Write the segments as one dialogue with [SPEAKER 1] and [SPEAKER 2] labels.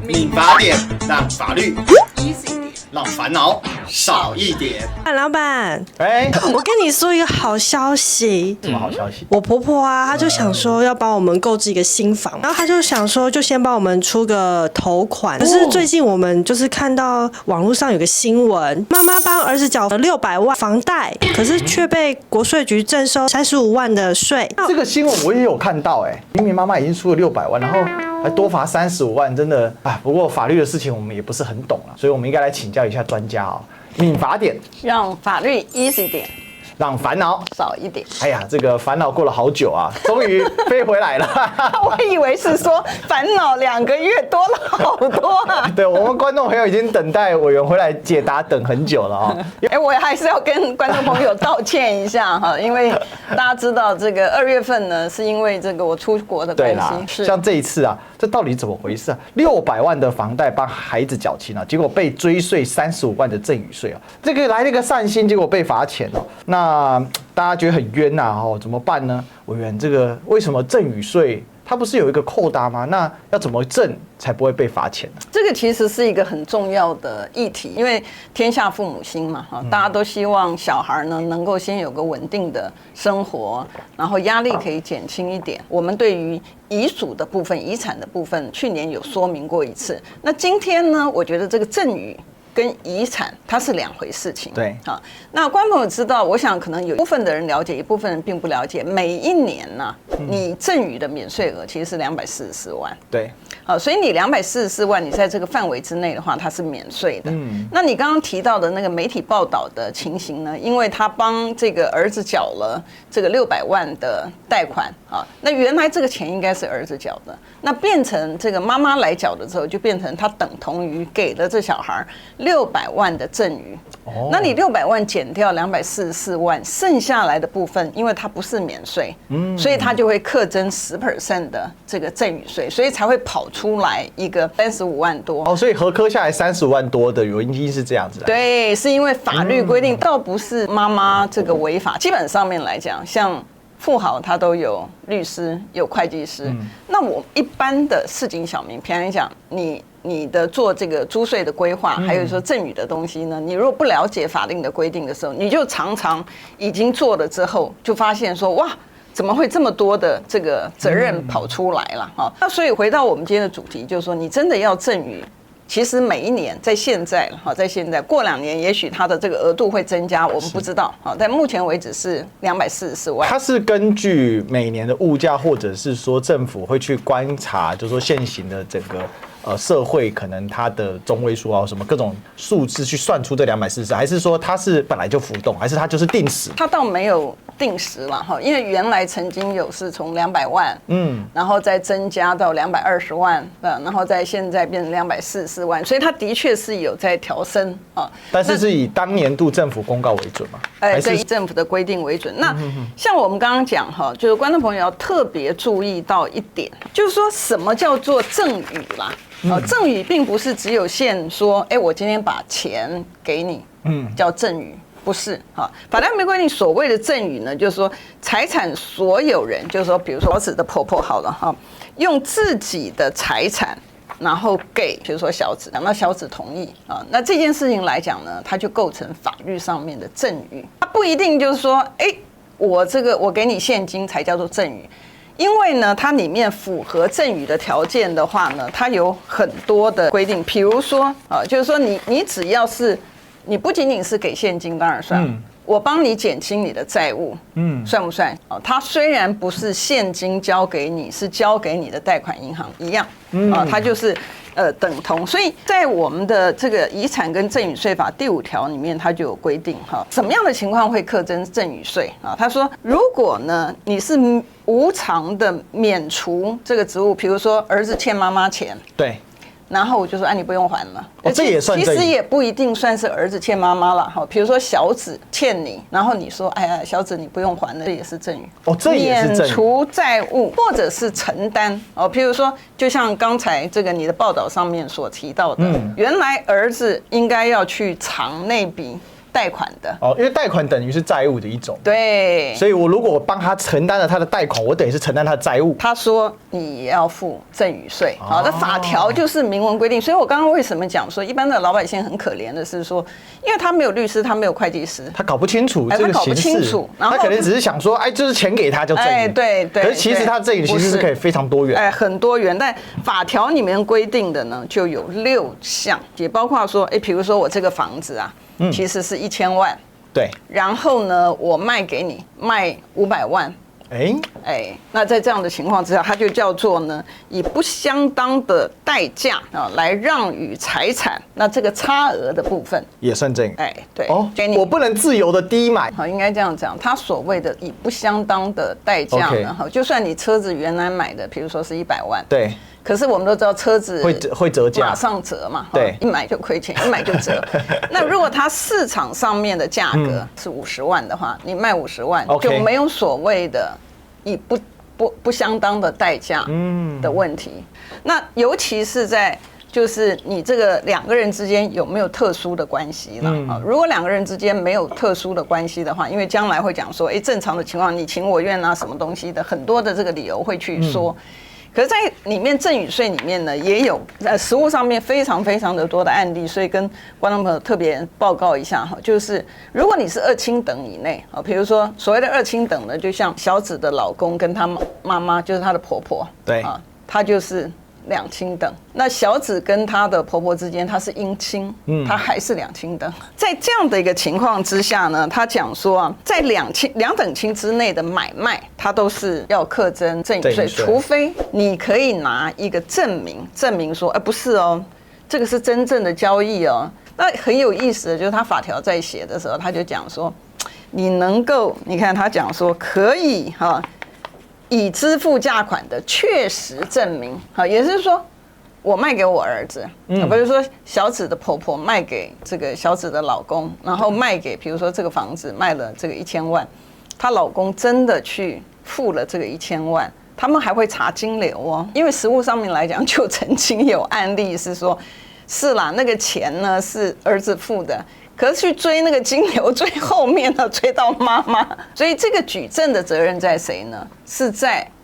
[SPEAKER 1] 民法典让法律 easy 一点，让烦恼少一点。
[SPEAKER 2] 老板，我跟你说一个好消息。
[SPEAKER 3] 什么好消息？
[SPEAKER 2] 我婆婆啊，她就想说要帮我们购置一个新房，然后她就想说就先帮我们出个头款。可是最近我们就是看到网络上有个新闻，妈妈帮儿子缴了600万房贷，可是却被国税局征收35万的税。
[SPEAKER 3] 这个新闻我也有看到，明明妈妈已经出了600万，然后还多罚35万，真的啊。不过法律的事情我们也不是很懂啊，所以我们应该来请教一下专家啊。民法典
[SPEAKER 4] 让法律 easy 点，
[SPEAKER 3] 让烦恼
[SPEAKER 4] 少一点。
[SPEAKER 3] 哎呀，这个烦恼过了好久啊，终于飞回来了。
[SPEAKER 4] 我以为是说烦恼2个月多了好多啊。
[SPEAKER 3] 对，我们观众朋友已经等待委员回来解答等很久了啊。
[SPEAKER 4] 我还是要跟观众朋友道歉一下哈，因为大家知道这个2月份呢，是因为这个我出国的关系。
[SPEAKER 3] 像这一次啊，这到底怎么回事啊？600万的房贷帮孩子缴清了，结果被追税35万的赠与税啊，这个来了个善心，结果被罚钱哦。那大家觉得很冤呐，怎么办呢？委员，这个为什么赠与税它不是有一个扣打吗？那要怎么赠才不会被罚钱呢？
[SPEAKER 4] 这个其实是一个很重要的议题，因为天下父母心嘛，大家都希望小孩呢能够先有个稳定的生活，然后压力可以减轻一点。我们对于遗属的部分、遗产的部分，去年有说明过一次。那今天呢，我觉得这个赠与跟遗产它是2回事情。
[SPEAKER 3] 对
[SPEAKER 4] 啊，那观众朋友知道，我想可能有一部分的人了解，一部分人并不了解。每一年呢，你赠与的免税额其实是244万。
[SPEAKER 3] 对。
[SPEAKER 4] 所以你244万，你在这个范围之内的话，它是免税的。那你刚刚提到的那个媒体报道的情形呢？因为他帮这个儿子缴了这个600万的贷款啊，那原来这个钱应该是儿子缴的，那变成这个妈妈来缴的时候，就变成他等同于给了这小孩600万的赠与。那你600万减掉244万，剩下来的部分，因为它不是免税，所以它就会课征10% 的这个赠与税，所以才会跑出来一个35万多。
[SPEAKER 3] 所以合科下来35万多的原因是这样子。
[SPEAKER 4] 对，是因为法律规定，倒不是妈妈这个违法。基本上面来讲，像富豪他都有律师、有会计师。那我一般的市井小民，平常讲，你的做这个租税的规划，还有说赠与的东西呢，你如果不了解法令的规定的时候，你就常常已经做了之后，就发现说哇，怎么会这么多的这个责任跑出来了啊？那所以回到我们今天的主题，就是说你真的要赠与。其实每一年在现在过2年，也许它的这个额度会增加，我们不知道。但目前为止是244万。
[SPEAKER 3] 它是根据每年的物价，或者是说政府会去观察，就是说现行的整个社会可能它的中位数啊什么各种数字去算出这244，还是说它是本来就浮动，还是它就是定时？
[SPEAKER 4] 它倒没有定时了哈，因为原来曾经有是从200万，然后再增加到220万，然后在现在变成244万，所以它的确是有在调升啊。
[SPEAKER 3] 但是是以当年度政府公告为准嘛？
[SPEAKER 4] 对，以政府的规定为准。那像我们刚刚讲哈，就是观众朋友要特别注意到一点，就是说什么叫做赠与啦？赠与并不是只有限说，我今天把钱给你，叫赠与。不是哈，法律没规定所谓的赠与呢，就是说财产所有人，就是说，比如说小子的婆婆好了哈，用自己的财产，然后给，比如说小子，那小子同意啊，那这件事情来讲呢，它就构成法律上面的赠与。它不一定就是说，我给你现金才叫做赠与，因为呢，它里面符合赠与的条件的话呢，它有很多的规定，比如说就是说你只要是。你不仅仅是给现金，当然算。我帮你减轻你的债务，算不算？它虽然不是现金交给你，是交给你的贷款银行一样，它就是等同。所以在我们的这个遗产跟赠与税法第5条里面，它就有规定什么样的情况会课征赠与税啊？他说，如果呢你是无偿的免除这个职务，比如说儿子欠妈妈钱，
[SPEAKER 3] 对。
[SPEAKER 4] 然后我就说，你不用还了。
[SPEAKER 3] 这也算赠与。
[SPEAKER 4] 其实也不一定算是儿子欠妈妈了哈。比如说小子欠你，然后你说，哎呀，小子你不用还了，这也是赠与。
[SPEAKER 3] 这也是赠与。
[SPEAKER 4] 免除债务或者是承担比如说，就像刚才这个你的报道上面所提到的，原来儿子应该要去偿那笔贷款的。
[SPEAKER 3] 哦，因为贷款等于是债务的一种。
[SPEAKER 4] 对，
[SPEAKER 3] 所以我如果我帮他承担了他的贷款，我等于是承担他的债务。
[SPEAKER 4] 他说你也要付赠与税，好，那法条就是明文规定。所以我刚刚为什么讲说，一般的老百姓很可怜的是说，因为他没有律师，他没有会计师，
[SPEAKER 3] 他搞不清楚这个形式，
[SPEAKER 4] 然后
[SPEAKER 3] 他可能只是想说，哎，就是钱给他就赠与，
[SPEAKER 4] 对。
[SPEAKER 3] 可是其实他赠与其实是可以非常多元，
[SPEAKER 4] 很多元。但法条里面规定的呢，就有6项，也包括说，比如说我这个房子啊，其实是1000万，
[SPEAKER 3] 对，
[SPEAKER 4] 然后呢，我卖给你卖500万。那在这样的情况之下，它就叫做呢，以不相当的代价来让与财产，那这个差额的部分
[SPEAKER 3] 也算赠与。
[SPEAKER 4] 对
[SPEAKER 3] 我不能自由的低买。
[SPEAKER 4] 好，应该这样讲。它所谓的以不相当的代价呢，就算你车子原来买的，比如说是100万，
[SPEAKER 3] 对。
[SPEAKER 4] 可是我们都知道车子
[SPEAKER 3] 会折价，
[SPEAKER 4] 马上折嘛，
[SPEAKER 3] 对，
[SPEAKER 4] 一买就亏钱，一买就折。那如果它市场上面的价格是50万的话，你卖50万就没有所谓的以不相当的代价的问题。那尤其是在就是你这个2个人之间有没有特殊的关系了？如果2个人之间没有特殊的关系的话，因为将来会讲说，正常的情况你情我愿啊，什么东西的，很多的这个理由会去说。可是，在里面赠与税里面呢，也有实务上面非常非常的多的案例，所以跟观众朋友特别报告一下哈，就是如果你是2亲等以内啊，比如说所谓的2亲等呢，就像小紫的老公跟他妈妈，就是她的婆婆，
[SPEAKER 3] 对
[SPEAKER 4] 啊，她就是2亲等。那小紫跟她的婆婆之间，她是姻亲，她还是2亲等。在这样的一个情况之下呢，他讲说啊，在2等亲之内的买卖，它都是要课征赠与税，除非你可以拿一个证明说，不是哦，这个是真正的交易哦。那很有意思的就是他法条在写的时候，他就讲说，你能够，你看他讲说可以哈。已支付价款的确实证明，好，也就是说，我卖给我儿子，比如说小紫的婆婆卖给这个小紫的老公，然后卖给，比如说这个房子卖了这个1000万，她老公真的去付了这个1000万，他们还会查金流哦，因为实务上面来讲，就曾经有案例是说，是啦，那个钱呢是儿子付的。可是去追那个金流，最后面呢追到妈妈，所以这个举证的责任在谁呢？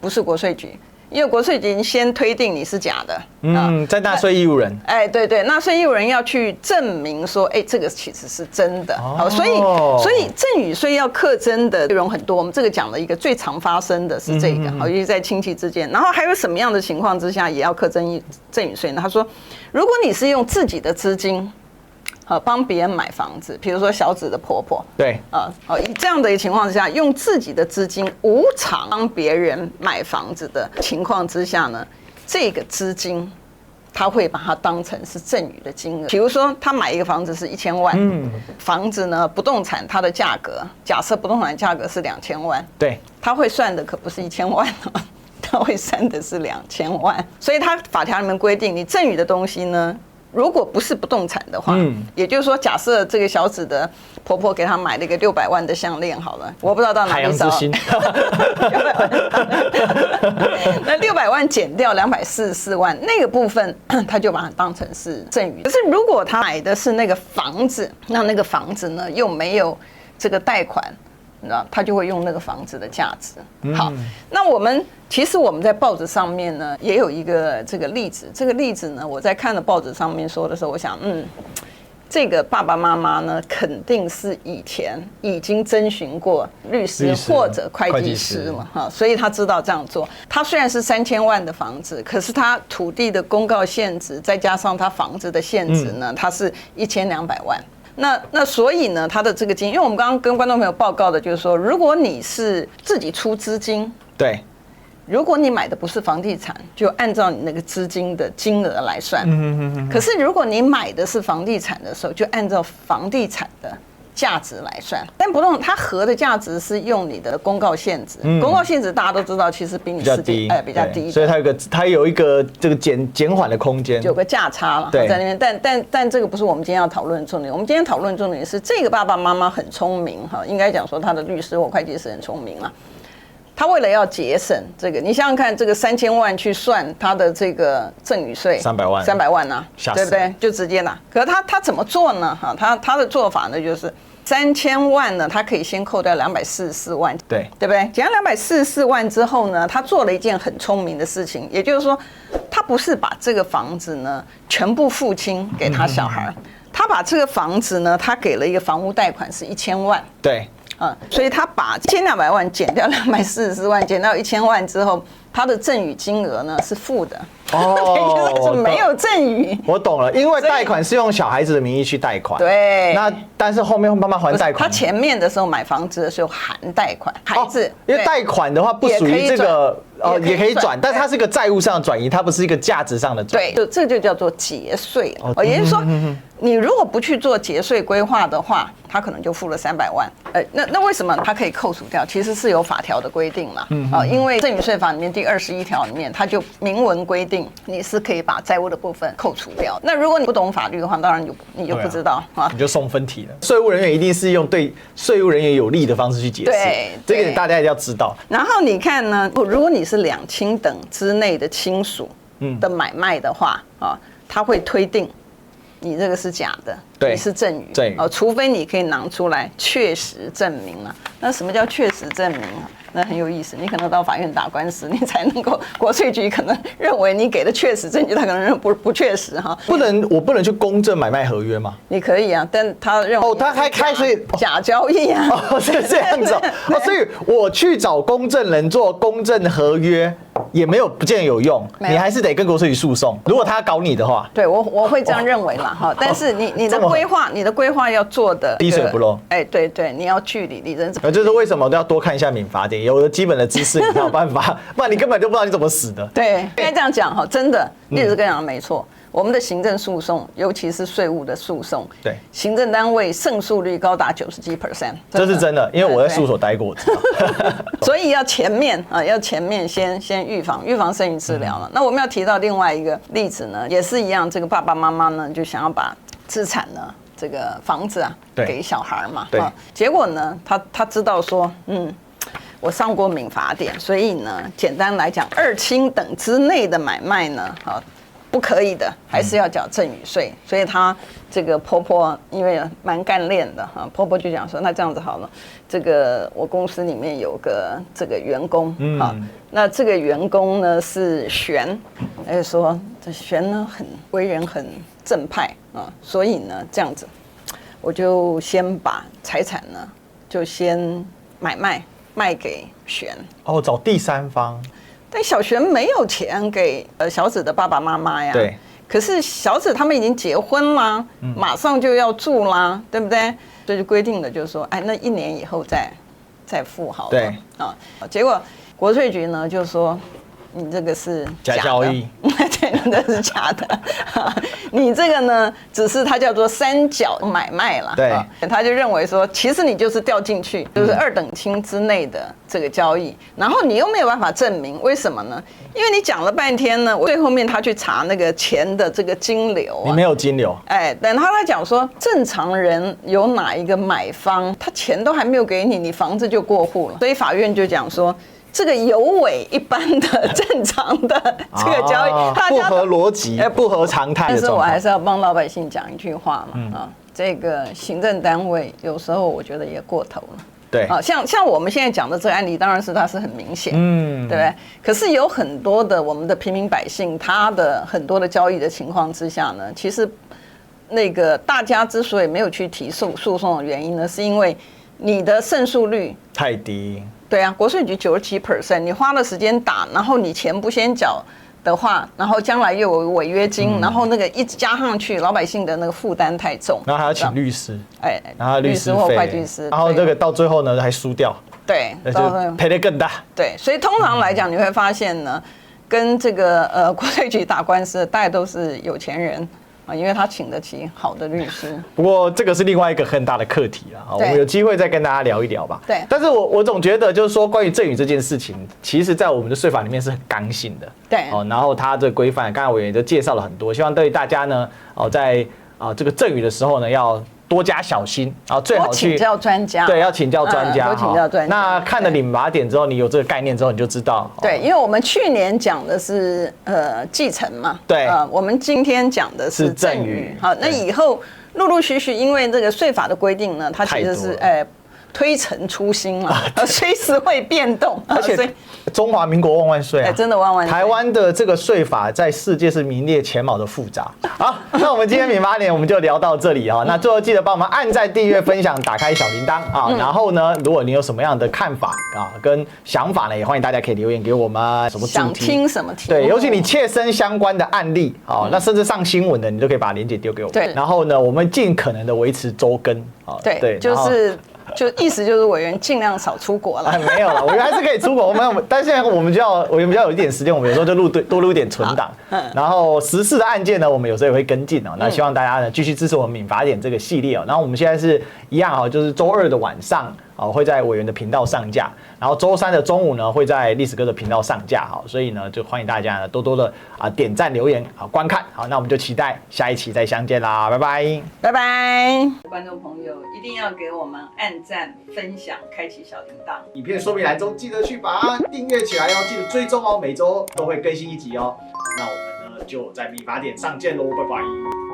[SPEAKER 4] 不是国税局，因为国税局先推定你是假的，
[SPEAKER 3] 在纳税义务人，
[SPEAKER 4] 对，纳税义务人要去证明说，这个其实是真的，好，所以赠与税要课征的内容很多，我们这个讲了一个最常发生的是这个，好，尤其在亲戚之间，然后还有什么样的情况之下也要课征赠与税呢？他说，如果你是用自己的资金。帮别人买房子，比如说小紫的婆婆，
[SPEAKER 3] 对，
[SPEAKER 4] 以这样的一个情况之下，用自己的资金无偿帮别人买房子的情况之下呢，这个资金他会把它当成是赠与的金额。比如说，他买一个房子是1000万，房子呢不动产它的价格，假设不动产价格是2000万，
[SPEAKER 3] 对，
[SPEAKER 4] 他会算的可不是1000万他会算的是2000万，所以他法条里面规定，你赠与的东西呢。如果不是不动产的话，也就是说，假设这个小紫的婆婆给她买了一个600万的项链，好了，我不知道到哪里找。那600万减掉244万，那个部分他就把它当成是赠与。可是如果他买的是那个房子，那个房子呢又没有这个贷款。他就会用那个房子的价值。好，那其实我们在报纸上面呢也有一个这个例子。这个例子呢，我在看了报纸上面说的时候，我想，这个爸爸妈妈呢肯定是以前已经征询过律师或者会计师了哈，所以他知道这样做。他虽然是3000万的房子，可是他土地的公告限值再加上他房子的限值呢，它是1200万。那所以呢，他的这个金，因为我们刚刚跟观众朋友报告的就是说，如果你是自己出资金，
[SPEAKER 3] 对，
[SPEAKER 4] 如果你买的不是房地产，就按照你那个资金的金额来算。可是如果你买的是房地产的时候，就按照房地产的价值来算。但不动它合的价值是用你的公告限值，公告限值大家都知道，其实比你比较低，
[SPEAKER 3] 所以它有一个这个减缓的空间，
[SPEAKER 4] 有个价差了在那边。但这个不是我们今天要讨论的重点。我们今天讨论重点是这个爸爸妈妈很聪明哈，应该讲说他的律师或会计师很聪明了。他为了要节省这个，你想想看，这个3000万去算他的这个赠与税
[SPEAKER 3] 300万
[SPEAKER 4] 啊，对不对？就直接拿。可是他怎么做呢？哈，他的做法呢，就是3000万呢，他可以先扣掉244万，
[SPEAKER 3] 对
[SPEAKER 4] 不对？减掉244万之后呢，他做了一件很聪明的事情，也就是说，他不是把这个房子呢全部付清给他小孩，他把这个房子呢，他给了一个房屋贷款是1000万，
[SPEAKER 3] 对，
[SPEAKER 4] 所以他把1200万减掉244万，减到1000万之后，他的赠与金额呢是负的。
[SPEAKER 3] 哦，
[SPEAKER 4] 没有赠与，
[SPEAKER 3] 我懂了，因为贷款是用小孩子的名义去贷款，
[SPEAKER 4] 对，
[SPEAKER 3] 那但是后面会慢慢还贷款。
[SPEAKER 4] 他前面的时候买房子的时候含贷款，孩子，
[SPEAKER 3] 因为贷款的话不属于这个也可以转，但是它是一个债务上的转移，它不是一个价值上的转移。
[SPEAKER 4] 对，这就叫做节税了。也就是说，你如果不去做节税规划的话，他可能就付了300万。那为什么他可以扣除掉？其实是有法条的规定嘛。因为赠与税法里面第21条里面，它就明文规定你是可以把债务的部分扣除掉。那如果你不懂法律的话，当然你就不知道啊，
[SPEAKER 3] 你就送分题了。税务人员一定是用对税务人员有利的方式去解释，
[SPEAKER 4] 对，
[SPEAKER 3] 这个大家一定要知道。
[SPEAKER 4] 然后你看呢，如果你是两亲等之内的亲属的买卖的话他会推定你这个是假的，你是赠与，除非你可以拿出来确实证明了。那什么叫确实证明啊？那很有意思，你可能到法院打官司，你才能够，国税局可能认为你给的确实证据，他可能认为不确实哈。
[SPEAKER 3] 我不能去公证买卖合约吗？
[SPEAKER 4] 你可以啊，但他认为
[SPEAKER 3] 他还开所以
[SPEAKER 4] 假交易啊，
[SPEAKER 3] 是这样子所以我去找公证人做公证合约也没有不见得有用，你还是得跟国税局诉讼。如果他搞你的话，
[SPEAKER 4] 对我会这样认为啦哈。但是你的规划要做的
[SPEAKER 3] 滴水不漏，
[SPEAKER 4] 对，你要据理力争。
[SPEAKER 3] 就是为什么都要多看一下民法典，有的基本的知识你才有办法，不然你根本就不知道你怎么死的。
[SPEAKER 4] 对，应该这样讲哈，真的，例子跟讲没错。我们的行政诉讼，尤其是税务的诉讼，
[SPEAKER 3] 对，
[SPEAKER 4] 行政单位胜诉率高达90几%，
[SPEAKER 3] 这是真的，因为我在事务所待过，我知道。
[SPEAKER 4] 所以要前面先预防胜于治疗了。那我们要提到另外一个例子呢，也是一样，这个爸爸妈妈呢就想要把资产呢，这个房子给小孩嘛，结果呢，他知道说，我上过民法典，所以呢，简单来讲，二亲等之内的买卖呢，不可以的，还是要缴赠与税。所以她这个婆婆因为蛮干练的婆婆就讲说，那这样子好了，这个我公司里面有个这个员工那这个员工呢是玄，说这玄呢为人很正派所以呢这样子，我就先把财产呢就先卖给玄
[SPEAKER 3] 找第三方。
[SPEAKER 4] 但小璇没有钱给小紫的爸爸妈妈呀。
[SPEAKER 3] 对。
[SPEAKER 4] 可是小紫他们已经结婚啦，马上就要住啦，对不对？所以就规定的就是说，那1年以后再付好了。
[SPEAKER 3] 对。
[SPEAKER 4] 结果国税局呢就说，你这个是假
[SPEAKER 3] 交易，
[SPEAKER 4] 对，这是假的。你这个呢，只是它叫做三角买卖了。
[SPEAKER 3] 对，
[SPEAKER 4] 他就认为说，其实你就是掉进去，就是二等亲之内的这个交易，然后你又没有办法证明，为什么呢？因为你讲了半天呢，我最后面他去查那个钱的这个金流
[SPEAKER 3] 你没有金流。
[SPEAKER 4] 等他讲说，正常人有哪一个买方，他钱都还没有给你，你房子就过户了，所以法院就讲说，这个有违一般的正常的这个交易，
[SPEAKER 3] 不合逻辑，不合常态。
[SPEAKER 4] 但是我还是要帮老百姓讲一句话嘛，这个行政单位有时候我觉得也过头了。
[SPEAKER 3] 对，
[SPEAKER 4] 像我们现在讲的这个案例，当然是它是很明显，对不对？可是有很多的我们的平民百姓，他的很多的交易的情况之下呢，其实那个大家之所以没有去提诉讼的原因呢，是因为你的胜诉率
[SPEAKER 3] 太低。
[SPEAKER 4] 对啊，国税局97%，你花了时间打，然后你钱不先缴的话，然后将来又有违约金，然后那个一直加上去，老百姓的那个负担太重，
[SPEAKER 3] 然后还要请律师，然后
[SPEAKER 4] 律师或会计师，
[SPEAKER 3] 然后这个到最后呢还输掉，
[SPEAKER 4] 对，
[SPEAKER 3] 赔得更大。
[SPEAKER 4] 对，所以通常来讲，你会发现呢，跟这个国税局打官司的大概都是有钱人。因为他请得起好的律师。
[SPEAKER 3] 不过这个是另外一个很大的课题了，我们有机会再跟大家聊一聊吧。
[SPEAKER 4] 对。
[SPEAKER 3] 但是我总觉得就是说，关于赠与这件事情，其实在我们的税法里面是很刚性的。
[SPEAKER 4] 对。
[SPEAKER 3] 然后它这规范，刚才委员就介绍了很多，希望对大家呢，在这个赠与的时候呢，要多加小心，最好去
[SPEAKER 4] 请教专家。
[SPEAKER 3] 对，要请教专家。
[SPEAKER 4] 多请教专家。
[SPEAKER 3] 那看了民法典之后，你有这个概念之后，你就知道。
[SPEAKER 4] 对，因为我们去年讲的是继承嘛。
[SPEAKER 3] 对。
[SPEAKER 4] 我们今天讲的是赠与。好，那以后陆陆续续因为这个税法的规定呢，它其实是推陈出新嘛，随时会变动，
[SPEAKER 3] 而且中华民国万万岁啊！
[SPEAKER 4] 真的万万岁！
[SPEAKER 3] 台湾的这个税法在世界是名列前茅的复杂。好，那我们今天民法典我们就聊到这里啊。那最后记得帮我们按赞、订阅、分享、打开小铃铛啊。然后呢，如果你有什么样的看法啊跟想法呢，也欢迎大家可以留言给我们。什么
[SPEAKER 4] 想听什么题？
[SPEAKER 3] 对，尤其你切身相关的案例啊，那甚至上新闻的，你都可以把链接丢给我们。
[SPEAKER 4] 对，
[SPEAKER 3] 然后呢，我们尽可能的维持周更啊。
[SPEAKER 4] 对，就意思就是委员尽量少出国了。
[SPEAKER 3] 没有了，委员还是可以出国。但现在我们委员比较有一点时间，我们有时候就多录一点存档。然后时事的案件呢，我们有时候也会跟进哦。那希望大家呢继续支持我们民法典这个系列哦。然后我们现在是一样哦，就是周二的晚上会在委员的频道上架，然后周三的中午呢会在历史哥的频道上架哈。所以呢，就欢迎大家呢多多的点赞留言观看。好，那我们就期待下一期再相见啦，拜拜，
[SPEAKER 4] 拜拜。观众朋友一定要给我们按赞、分享、开启小铃铛。
[SPEAKER 3] 影片说明栏中记得去把它订阅起来哦，记得追踪哦，每周都会更新一集哦。那我们呢就在民法典上见喽，拜拜。